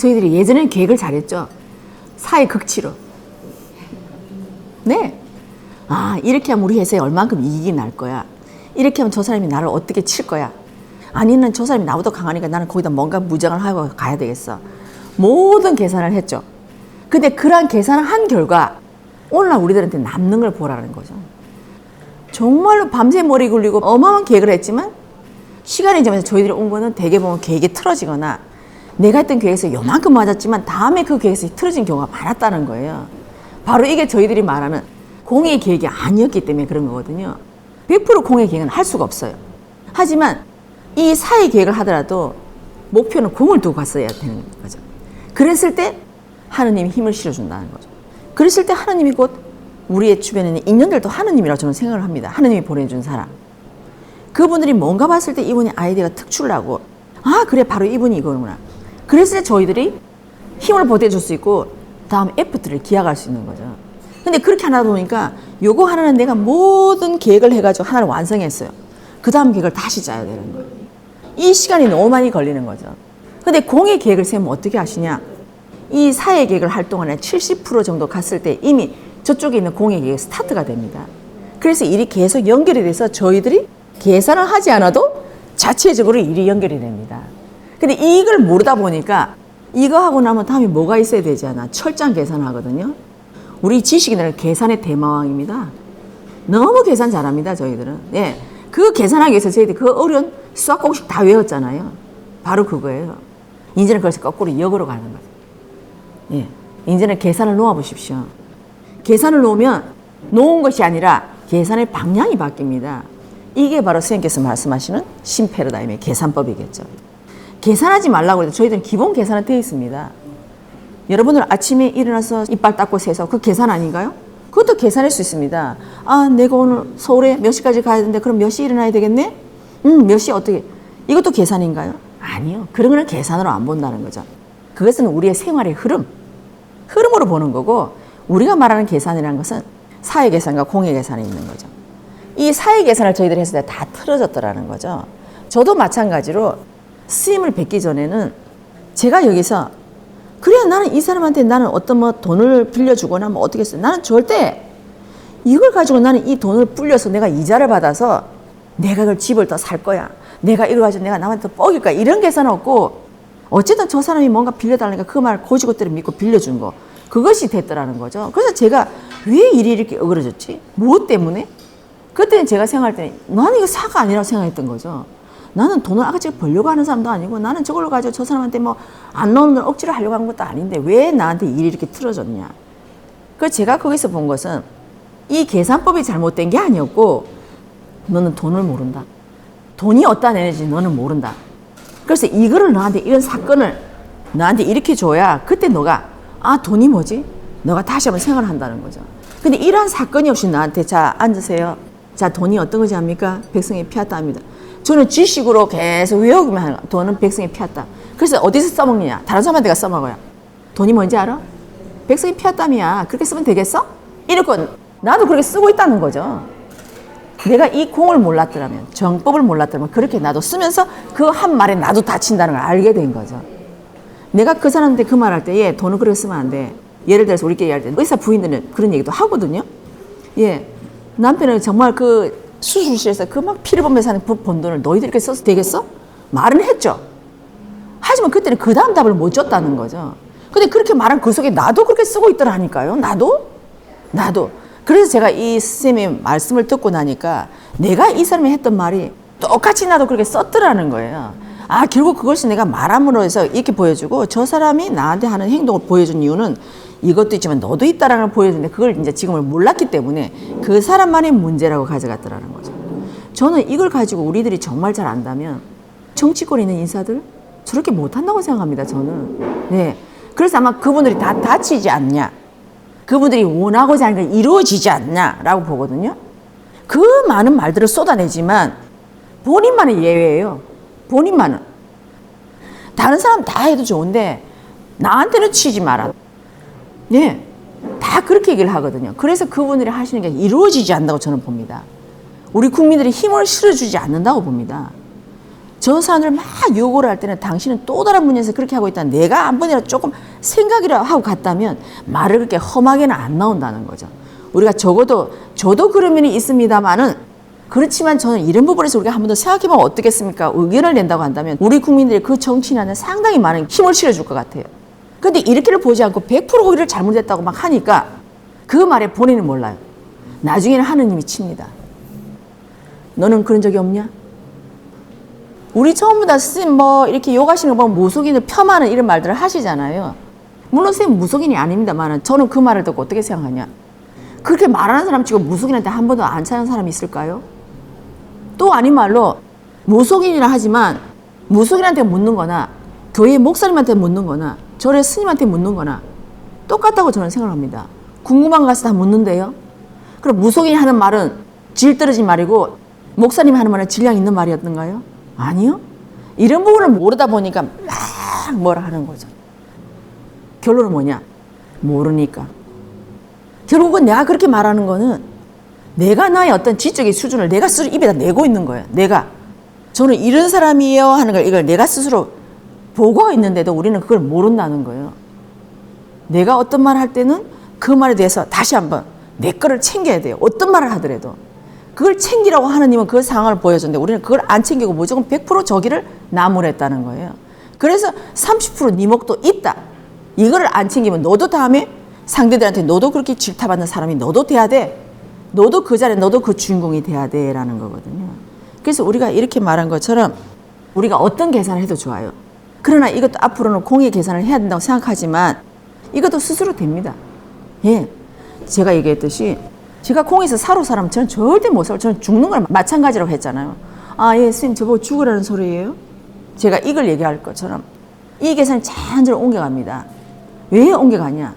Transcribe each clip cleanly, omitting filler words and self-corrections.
저희들이 예전에는 계획을 잘했죠. 사회 극치로. 네. 아, 이렇게 하면 우리 회사에 얼만큼 이익이 날 거야. 이렇게 하면 저 사람이 나를 어떻게 칠 거야. 아니면 저 사람이 나보다 강하니까 나는 거기다 뭔가 무장을 하고 가야 되겠어. 모든 계산을 했죠. 근데 그러한 계산을 한 결과 오늘날 우리들한테 남는 걸 보라는 거죠. 정말로 밤새 머리 굴리고 어마어마한 계획을 했지만 시간이 지나면서 저희들이 온 거는 대개 보면 계획이 틀어지거나 내가 했던 계획에서 요만큼 맞았지만 다음에 그 계획에서 틀어진 경우가 많았다는 거예요. 바로 이게 저희들이 말하는 공의 계획이 아니었기 때문에 그런 거거든요. 100% 공의 계획은 할 수가 없어요. 하지만 이 사회 계획을 하더라도 목표는 공을 두고 갔어야 되는 거죠. 그랬을 때 하느님이 힘을 실어준다는 거죠. 그랬을 때 하느님이 곧 우리의 주변에 있는 인연들도 하느님이라고 저는 생각을 합니다. 하느님이 보내준 사람. 그분들이 뭔가 봤을 때 이분의 아이디어가 특출나고 아 그래 바로 이분이 이거구나. 그랬을 때 저희들이 힘을 보태줄 수 있고 다음 에포트를 기약할 수 있는 거죠. 근데 그렇게 하다 보니까 요거 하나는 내가 모든 계획을 해가지고 하나를 완성했어요. 그 다음 계획을 다시 짜야 되는 거예요. 이 시간이 너무 많이 걸리는 거죠. 근데 공의 계획을 세우면 어떻게 하시냐. 이 사회 계획을 할 동안에 70% 정도 갔을 때 이미 저쪽에 있는 공의 계획이 스타트가 됩니다. 그래서 일이 계속 연결이 돼서 저희들이 계산을 하지 않아도 자체적으로 일이 연결이 됩니다. 근데 이걸 모르다 보니까 이거 하고 나면 다음에 뭐가 있어야 되지 않아. 철저한 계산하거든요. 우리 지식인들은 계산의 대마왕입니다. 너무 계산 잘합니다, 저희들은. 예. 그 계산하기 위해서 저희들이 그 어려운 수학 공식 다 외웠잖아요. 바로 그거예요. 이제는 그래서 거꾸로 역으로 가는 거죠. 예. 이제는 계산을 놓아 보십시오. 계산을 놓으면 놓은 것이 아니라 계산의 방향이 바뀝니다. 이게 바로 선생님께서 말씀하시는 신패러다임의 계산법이겠죠. 계산하지 말라고 해도 저희들은 기본 계산은 되어 있습니다. 여러분들 아침에 일어나서 이빨 닦고 세서 그 계산 아닌가요? 그것도 계산할 수 있습니다. 아, 내가 오늘 서울에 몇 시까지 가야 되는데 그럼 몇 시에 일어나야 되겠네? 몇 시에 어떻게? 이것도 계산인가요? 아니요. 그런 거는 계산으로 안 본다는 거죠. 그것은 우리의 생활의 흐름으로 보는 거고 우리가 말하는 계산이라는 것은 사회 계산과 공의 계산이 있는 거죠. 이 사회 계산을 저희들이 했을 때 다 틀어졌더라는 거죠. 저도 마찬가지로 스님을 뵙기 전에는 제가 여기서 그래 나는 이 사람한테 나는 어떤 뭐 돈을 빌려주거나 뭐 어떻게 했어. 나는 절대 이걸 가지고 나는 이 돈을 불려서 내가 이자를 받아서 내가 그걸 집을 더 살 거야. 내가 이걸 가지고 내가 남한테 더 뻑일 거야. 이런 계산은 없고 어쨌든 저 사람이 뭔가 빌려달라니까 그 말 고지고대로 믿고 빌려준 거. 그것이 됐더라는 거죠. 그래서 제가 왜 일이 이렇게 어그러졌지? 무엇 때문에? 그때는 제가 생각할 때는 나는 이거 사가 아니라고 생각했던 거죠. 나는 돈을 아가씨가 벌려고 하는 사람도 아니고 나는 저걸로 가지고 저 사람한테 뭐 안 나오는 걸 억지로 하려고 하는 것도 아닌데 왜 나한테 일이 이렇게 틀어졌냐. 그래서 제가 거기서 본 것은 이 계산법이 잘못된 게 아니었고 너는 돈을 모른다. 돈이 어디다 내는지 너는 모른다. 그래서 이거를 너한테 이런 사건을 너한테 이렇게 줘야 그때 너가 아 돈이 뭐지? 너가 다시 한번 생각을 한다는 거죠. 근데 이러한 사건이 없이 나한테 자 앉으세요. 자 돈이 어떤 거지 합니까? 백성이 피었다 합니다. 저는 지식으로 계속 외우기만 하는 거야. 돈은 백성이 피었다. 그래서 어디서 써먹느냐? 다른 사람한테 가 써먹어요. 돈이 뭔지 알아? 백성이 피었다미야. 그렇게 쓰면 되겠어? 이렇게 나도 그렇게 쓰고 있다는 거죠. 내가 이 공을 몰랐더라면 정법을 몰랐더라면 그렇게 나도 쓰면서 그 한 말에 나도 다친다는 걸 알게 된 거죠. 내가 그 사람한테 그 말 할 때 예, 돈을 그렇게 쓰면 안 돼. 예를 들어서 우리끼리 할 때 의사 부인들은 그런 얘기도 하거든요. 예, 남편은 정말 그 수술실에서 그 막 피를 보면서 하는 번 돈을 너희들 이렇게 써서 되겠어? 말은 했죠. 하지만 그때는 그 다음 답을 못 줬다는 거죠. 근데 그렇게 말한 그 속에 나도 그렇게 쓰고 있더라니까요. 나도. 그래서 제가 이 선생님의 말씀을 듣고 나니까 내가 이 사람이 했던 말이 똑같이 나도 그렇게 썼더라는 거예요. 아, 결국 그것이 내가 말함으로 해서 이렇게 보여주고 저 사람이 나한테 하는 행동을 보여준 이유는 이것도 있지만 너도 있다라는 걸 보여주는데 그걸 이제 지금을 몰랐기 때문에 그 사람만의 문제라고 가져갔더라는 거죠. 저는 이걸 가지고 우리들이 정말 잘 안다면 정치권에 있는 인사들 저렇게 못한다고 생각합니다, 저는. 네. 그래서 아마 그분들이 다 다치지 않냐. 그분들이 원하고자 하는 게 이루어지지 않냐라고 보거든요. 그 많은 말들을 쏟아내지만 본인만은 예외예요. 본인만은. 다른 사람 다 해도 좋은데 나한테는 치지 마라. 네. 다 그렇게 얘기를 하거든요. 그래서 그분들이 하시는 게 이루어지지 않는다고 저는 봅니다. 우리 국민들이 힘을 실어주지 않는다고 봅니다. 저 사람들 막 요구를 할 때는 당신은 또 다른 분야에서 그렇게 하고 있다. 내가 한 번이라도 조금 생각이라도 하고 갔다면 말을 그렇게 험하게는 안 나온다는 거죠. 우리가 적어도 저도 그런 면이 있습니다만은 그렇지만 저는 이런 부분에서 우리가 한 번 더 생각해보면 어떻겠습니까? 의견을 낸다고 한다면 우리 국민들이 그 정치인한테 상당히 많은 힘을 실어줄 것 같아요. 근데 이렇게를 보지 않고 100% 거기를 잘못했다고 막 하니까 그 말에 본인은 몰라요. 나중에는 하느님이 칩니다. 너는 그런 적이 없냐? 우리 전부 다 스님 뭐 이렇게 욕하시는 거 보면 무속인을 폄하하는 이런 말들을 하시잖아요. 물론 선생님 무속인이 아닙니다만 저는 그 말을 듣고 어떻게 생각하냐. 그렇게 말하는 사람 치고 무속인한테 한 번도 안 차는 사람이 있을까요? 또 아닌 말로 무속인이라 하지만 무속인한테 묻는 거나 교회 목사님한테 묻는 거나 절의 스님한테 묻는 거나 똑같다고 저는 생각합니다. 궁금한 거 가서 다 묻는데요. 그럼 무속인이 하는 말은 질 떨어진 말이고 목사님이 하는 말은 질량 있는 말이었던가요? 아니요. 이런 부분을 모르다 보니까 막 뭐라 하는 거죠. 결론은 뭐냐? 모르니까. 결국은 내가 그렇게 말하는 거는 내가 나의 어떤 지적인 수준을 내가 스스로 입에다 내고 있는 거예요. 내가. 저는 이런 사람이에요 하는 걸 이걸 내가 스스로 보고 있는데도 우리는 그걸 모른다는 거예요. 내가 어떤 말을 할 때는 그 말에 대해서 다시 한번 내 거를 챙겨야 돼요. 어떤 말을 하더라도. 그걸 챙기라고 하느님은 그 상황을 보여줬는데 우리는 그걸 안 챙기고 무조건 100% 저기를 나무랬다는 거예요. 그래서 30%네 목도 있다. 이거를 안 챙기면 너도 다음에 상대들한테 너도 그렇게 질타받는 사람이 너도 돼야 돼. 너도 그 자리에 너도 그 주인공이 돼야 돼 라는 거거든요. 그래서 우리가 이렇게 말한 것처럼 우리가 어떤 계산을 해도 좋아요. 그러나 이것도 앞으로는 공의 계산을 해야 된다고 생각하지만 이것도 스스로 됩니다. 예, 제가 얘기했듯이 제가 공에서 사로 사람 저는 절대 못 살고 저는 죽는 걸 마찬가지라고 했잖아요. 아, 예, 스님 저보고 죽으라는 소리예요? 제가 이걸 얘기할 것처럼 이 계산을 자연스레 옮겨갑니다. 왜 옮겨가냐?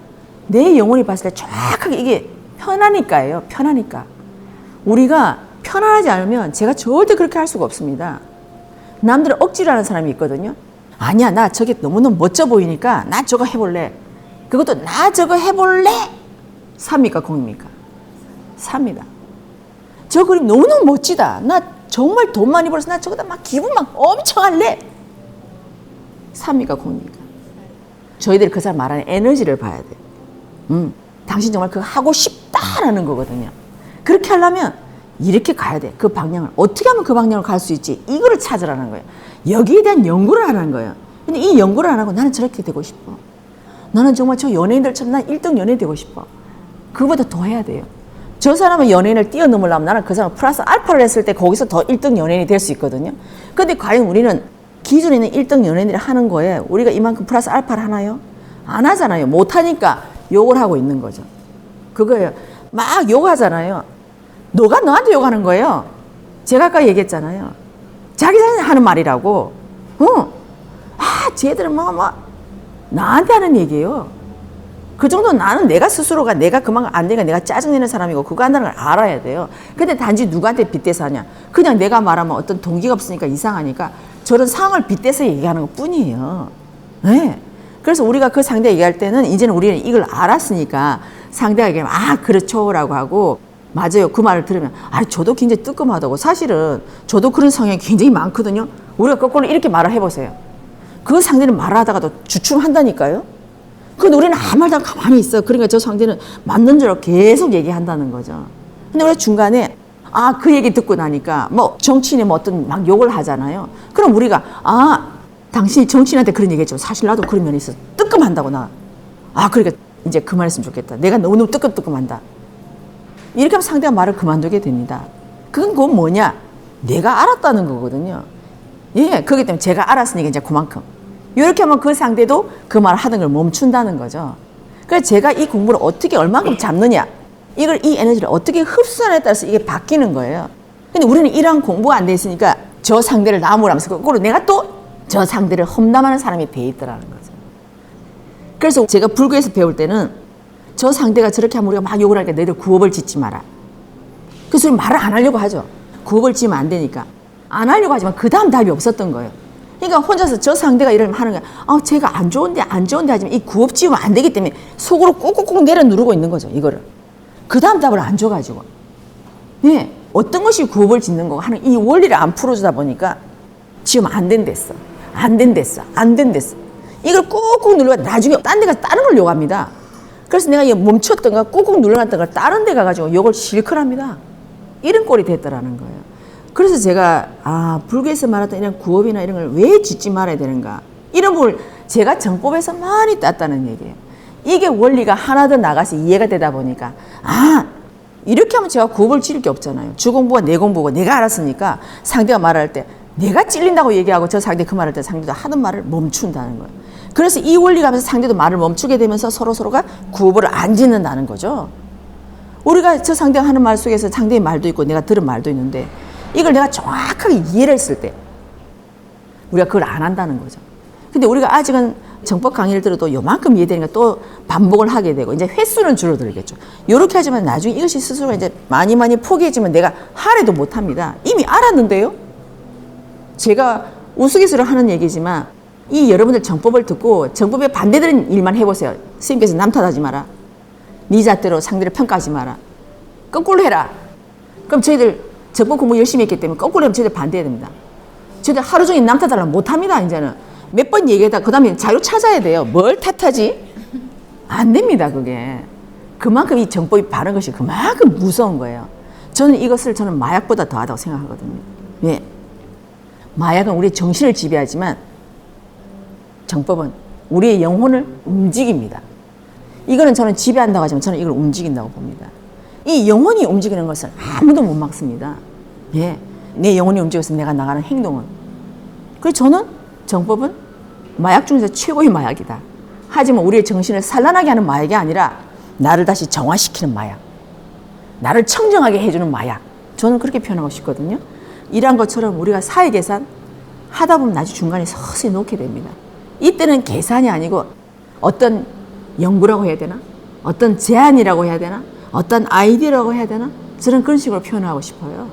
내 영혼이 봤을 때 정확하게 이게 편하니까예요. 편하니까. 우리가 편안하지 않으면 제가 절대 그렇게 할 수가 없습니다. 남들은 억지로 하는 사람이 있거든요. 아니야, 나 저게 너무너무 멋져 보이니까 나 저거 해볼래. 그것도 나 저거 해볼래? 삽니까? 공입니까? 삽니다. 저 그림 너무너무 멋지다. 나 정말 돈 많이 벌어서 나 저거다 막 기분 막 엄청 할래. 삽니까? 공입니까? 저희들이 그 사람 말하는 에너지를 봐야 돼요. 당신 정말 그거 하고 싶다라는 거거든요. 그렇게 하려면 이렇게 가야 돼. 그 방향을. 어떻게 하면 그 방향으로 갈 수 있지? 이거를 찾으라는 거예요. 여기에 대한 연구를 하는 거예요. 근데 이 연구를 안 하고 나는 저렇게 되고 싶어. 나는 정말 저 연예인들처럼 난 1등 연예인 되고 싶어. 그거보다 더 해야 돼요. 저 사람은 연예인을 뛰어넘으려면 나는 그 사람 플러스 알파를 했을 때 거기서 더 1등 연예인이 될 수 있거든요. 근데 과연 우리는 기존에 있는 1등 연예인들이 하는 거에 우리가 이만큼 플러스 알파를 하나요? 안 하잖아요. 못하니까 욕을 하고 있는 거죠. 그거예요. 막 욕하잖아요. 너가 너한테 욕하는 거예요. 제가 아까 얘기했잖아요. 자기 자신이 하는 말이라고. 쟤들은 나한테 하는 얘기예요. 그 정도는 나는 내가 스스로가 내가 그만 안 되니까 내가 짜증내는 사람이고 그거 한다는 걸 알아야 돼요. 근데 단지 누구한테 빗대서 하냐. 그냥 내가 말하면 어떤 동기가 없으니까 이상하니까 저런 상황을 빗대서 얘기하는 것 뿐이에요. 네. 그래서 우리가 그 상대 얘기할 때는 이제는 우리는 이걸 알았으니까 상대가 얘기하면 아 그렇죠 라고 하고 맞아요. 그 말을 들으면 아 저도 굉장히 뜨끔하다고. 사실은 저도 그런 성향이 굉장히 많거든요. 우리가 거꾸로 이렇게 말을 해보세요. 그 상대는 말을 하다가도 주춤한다니까요. 근데 우리는 아무 말도 안 하고 가만히 있어. 그러니까 저 상대는 맞는 줄 알고 계속 얘기한다는 거죠. 근데 우리가 중간에 그 얘기 듣고 나니까 뭐 정치인이 뭐 어떤 막 욕을 하잖아요. 그럼 우리가 당신이 정치인한테 그런 얘기했죠. 사실 나도 그런 면이 있어. 뜨끔한다고 나. 그러니까 이제 그만했으면 좋겠다. 내가 너무 뜨끔뜨끔한다. 이렇게 하면 상대가 말을 그만두게 됩니다. 그건 뭐냐? 내가 알았다는 거거든요. 예, 그렇기 때문에 제가 알았으니까 이제 그만큼. 이렇게 하면 그 상대도 그 말을 하던 걸 멈춘다는 거죠. 그래서 제가 이 공부를 어떻게 얼마큼 잡느냐, 이 에너지를 어떻게 흡수하느냐에 따라서 이게 바뀌는 거예요. 근데 우리는 이러한 공부가 안 돼 있으니까 저 상대를 나무라면서 거꾸로 내가 또 저 상대를 험담하는 사람이 돼 있더라는 거죠. 그래서 제가 불교에서 배울 때는 저 상대가 저렇게 하면 우리가 막 욕을 하니까 너희들 구업을 짓지 마라. 그래서 우리 말을 안 하려고 하죠. 구업을 지으면 안 되니까. 안 하려고 하지만 그 다음 답이 없었던 거예요. 그러니까 혼자서 저 상대가 이러면 하는 거야. 제가 안 좋은데 하지만 이 구업 지으면 안 되기 때문에 속으로 꾹꾹꾹 내려 누르고 있는 거죠. 이거를. 그 다음 답을 안 줘가지고. 예. 어떤 것이 구업을 짓는 거고 하는 이 원리를 안 풀어주다 보니까 지금 안 된댔어. 안 된댔어. 안 된댔어. 이걸 꾹꾹 눌러가 나중에 딴 데 가서 다른 걸 요구합니다. 그래서 내가 멈췄던 거 꾹꾹 눌러놨던 걸 다른 데 가가지고 요걸 실컷 합니다. 이런 꼴이 됐더라는 거예요. 그래서 제가 불교에서 말했던 이런 구업이나 이런 걸 왜 짓지 말아야 되는가, 이런 부분을 제가 정법에서 많이 땄다는 얘기예요. 이게 원리가 하나 더 나가서 이해가 되다 보니까 이렇게 하면 제가 구업을 지을 게 없잖아요. 주 공부가 내 공부고 내가 알았으니까 상대가 말할 때 내가 찔린다고 얘기하고 저 상대 그 말할 때 상대도 하던 말을 멈춘다는 거예요. 그래서 이 원리가 하면서 상대도 말을 멈추게 되면서 서로가 구업을 안 짓는다는 거죠. 우리가 저 상대가 하는 말 속에서 상대의 말도 있고 내가 들은 말도 있는데 이걸 내가 정확하게 이해를 했을 때 우리가 그걸 안 한다는 거죠. 근데 우리가 아직은 정법 강의를 들어도 요만큼 이해되니까 또 반복을 하게 되고 이제 횟수는 줄어들겠죠. 요렇게 하지만 나중에 이것이 스스로가 이제 많이 포기해지면 내가 하래도 못합니다. 이미 알았는데요. 제가 우스갯소리로 하는 얘기지만 이 여러분들 정법을 듣고 정법에 반대되는 일만 해보세요. 스님께서 남 탓하지 마라. 네 잣대로 상대를 평가하지 마라. 거꾸로 해라. 그럼 저희들 정법 공부 열심히 했기 때문에 거꾸로 하면 저희들 반대해야 됩니다. 저희들 하루 종일 남 탓하려면 못합니다. 이제는 몇 번 얘기하다 그 다음에 자료 찾아야 돼요. 뭘 탓하지? 안 됩니다. 그게 그만큼 이 정법이 바른 것이 그만큼 무서운 거예요. 저는 이것을 마약보다 더하다고 생각하거든요. 왜? 마약은 우리의 정신을 지배하지만 정법은 우리의 영혼을 움직입니다. 이거는 저는 지배한다고 하지만 저는 이걸 움직인다고 봅니다. 이 영혼이 움직이는 것을 아무도 못 막습니다. 예, 내 영혼이 움직여서 내가 나가는 행동은. 그래서 저는 정법은 마약 중에서 최고의 마약이다. 하지만 우리의 정신을 산란하게 하는 마약이 아니라 나를 다시 정화시키는 마약, 나를 청정하게 해주는 마약. 저는 그렇게 표현하고 싶거든요. 이런 것처럼 우리가 사회 계산 하다 보면 나중에 중간에 서서히 놓게 됩니다. 이때는 계산이 아니고 어떤 연구라고 해야 되나? 어떤 제안이라고 해야 되나? 어떤 아이디어라고 해야 되나? 저는 그런 식으로 표현하고 싶어요.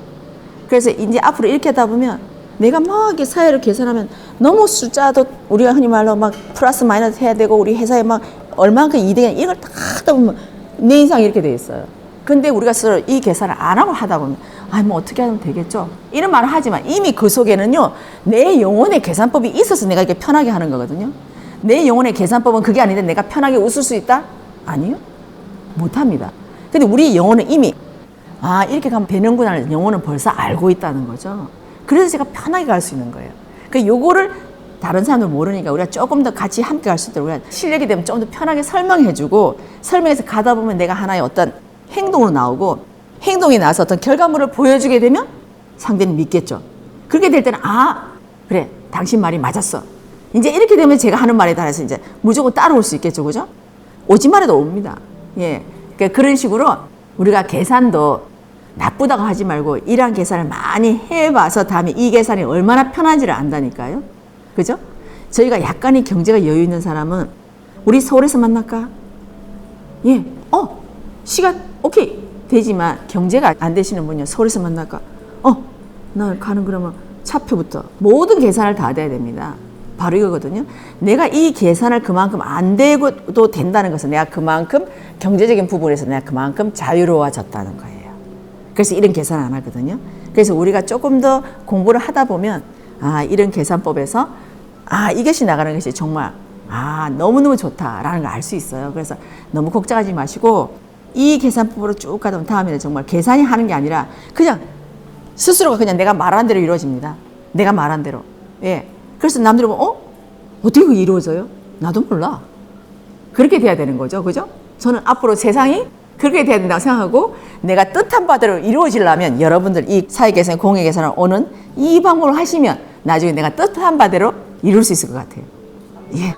그래서 이제 앞으로 이렇게 하다 보면 내가 막 이렇게 사회를 계산하면 너무 숫자도 우리가 흔히 말로 막 플러스 마이너스 해야 되고 우리 회사에 막 얼마만큼 이득이냐 이걸 다 하다 보면 내 인상이 이렇게 돼 있어요. 근데 우리가 스스로 이 계산을 안 하고 하다 보면 뭐 어떻게 하면 되겠죠? 이런 말을 하지만 이미 그 속에는요, 내 영혼의 계산법이 있어서 내가 이렇게 편하게 하는 거거든요. 내 영혼의 계산법은 그게 아닌데 내가 편하게 웃을 수 있다? 아니요. 못합니다. 근데 우리 영혼은 이미 이렇게 가면 되는구나 영혼은 벌써 알고 있다는 거죠. 그래서 제가 편하게 갈 수 있는 거예요. 그 요거를 다른 사람들 모르니까 우리가 조금 더 같이 함께 갈 수 있도록 우리가 실력이 되면 좀 더 편하게 설명해주고 설명해서 가다 보면 내가 하나의 어떤 행동으로 나오고 행동이 나와서 어떤 결과물을 보여주게 되면 상대는 믿겠죠. 그렇게 될 때는 그래 당신 말이 맞았어. 이제 이렇게 되면 제가 하는 말에 따라서 이제 무조건 따라올 수 있겠죠. 그죠? 오지 말아도 옵니다. 예. 그러니까 그런 식으로 우리가 계산도 나쁘다고 하지 말고 이러한 계산을 많이 해봐서 다음에 이 계산이 얼마나 편한지를 안다니까요. 그죠? 저희가 약간의 경제가 여유 있는 사람은 우리 서울에서 만날까? 예. 시간 오케이. 되지만 경제가 안 되시는 분이요. 서울에서 만날까? 나 가는 그러면 차표부터 모든 계산을 다 돼야 됩니다. 바로 이거거든요. 내가 이 계산을 그만큼 안 되고도 된다는 것은 내가 그만큼 경제적인 부분에서 내가 그만큼 자유로워졌다는 거예요. 그래서 이런 계산 안 하거든요. 그래서 우리가 조금 더 공부를 하다 보면 이런 계산법에서 이것이 나가는 것이 정말 너무너무 좋다라는 걸 알 수 있어요. 그래서 너무 걱정하지 마시고 이 계산법으로 쭉 가다 보면 다음에는 정말 계산이 하는 게 아니라 그냥 스스로가 그냥 내가 말한 대로 이루어집니다. 내가 말한 대로. 예. 그래서 남들이 보면 어떻게 그게 이루어져요? 나도 몰라. 그렇게 돼야 되는 거죠. 그죠? 저는 앞으로 세상이 그렇게 돼야 된다고 생각하고 내가 뜻한 바대로 이루어지려면 여러분들 이 사회계산, 공익계산을 오는 이 방법을 하시면 나중에 내가 뜻한 바대로 이룰 수 있을 것 같아요. 예.